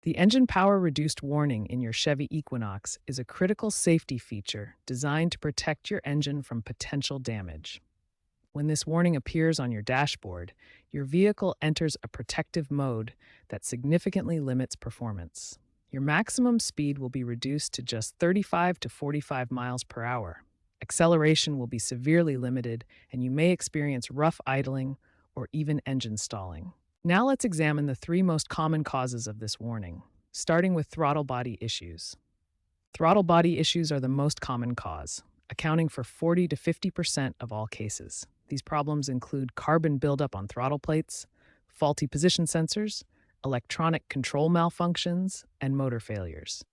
The engine power reduced warning in your Chevy Equinox is a critical safety feature designed to protect your engine from potential damage. When this warning appears on your dashboard, your vehicle enters a protective mode that significantly limits performance. Your maximum speed will be reduced to just 35 to 45 miles per hour. Acceleration will be severely limited, and you may experience rough idling or even engine stalling. Now let's examine the three most common causes of this warning, starting with throttle body issues. Throttle body issues are the most common cause, accounting for 40 to 50% of all cases. These problems include carbon buildup on throttle plates, faulty position sensors, electronic control malfunctions, and motor failures.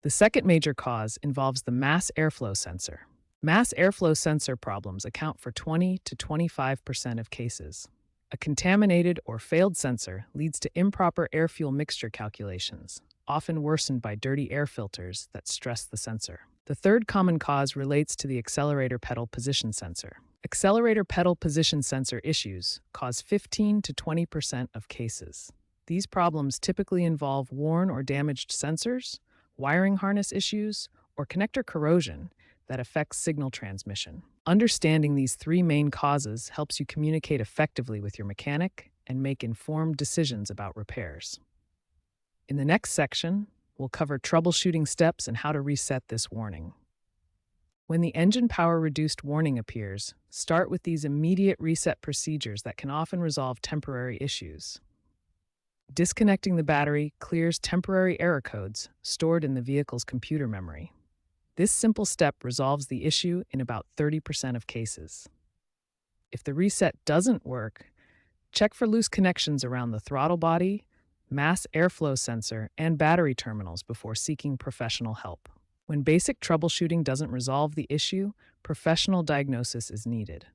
The second major cause involves the mass airflow sensor. Mass airflow sensor problems account for 20 to 25% of cases. A contaminated or failed sensor leads to improper air-fuel mixture calculations, often worsened by dirty air filters that stress the sensor. The third common cause relates to the accelerator pedal position sensor. Accelerator pedal position sensor issues cause 15 to 20% of cases. These problems typically involve worn or damaged sensors, wiring harness issues, or connector corrosion that affects signal transmission. Understanding these three main causes helps you communicate effectively with your mechanic and make informed decisions about repairs. In the next section, we'll cover troubleshooting steps and how to reset this warning. When the engine power reduced warning appears, start with these immediate reset procedures that can often resolve temporary issues. Disconnecting the battery clears temporary error codes stored in the vehicle's computer memory. This simple step resolves the issue in about 30% of cases. If the reset doesn't work, check for loose connections around the throttle body, mass airflow sensor, and battery terminals before seeking professional help. When basic troubleshooting doesn't resolve the issue, professional diagnosis is needed.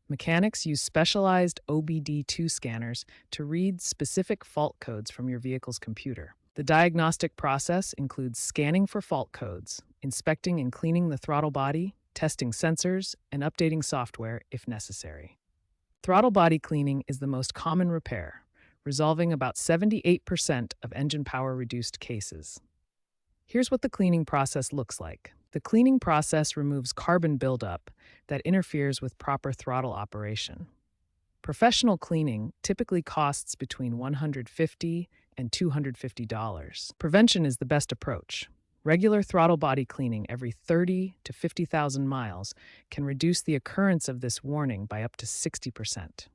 Mechanics use specialized OBD2 scanners to read specific fault codes from your vehicle's computer. The diagnostic process includes scanning for fault codes, inspecting and cleaning the throttle body, testing sensors, and updating software if necessary. Throttle body cleaning is the most common repair, resolving about 78% of engine power reduced cases. Here's what the cleaning process looks like. The cleaning process removes carbon buildup that interferes with proper throttle operation. Professional cleaning typically costs between $150 and $250. Prevention is the best approach. Regular throttle body cleaning every 30 to 50,000 miles can reduce the occurrence of this warning by up to 60%.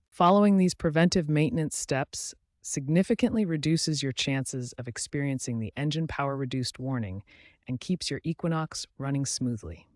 Following these preventive maintenance steps significantly reduces your chances of experiencing the engine power reduced warning and keeps your Equinox running smoothly.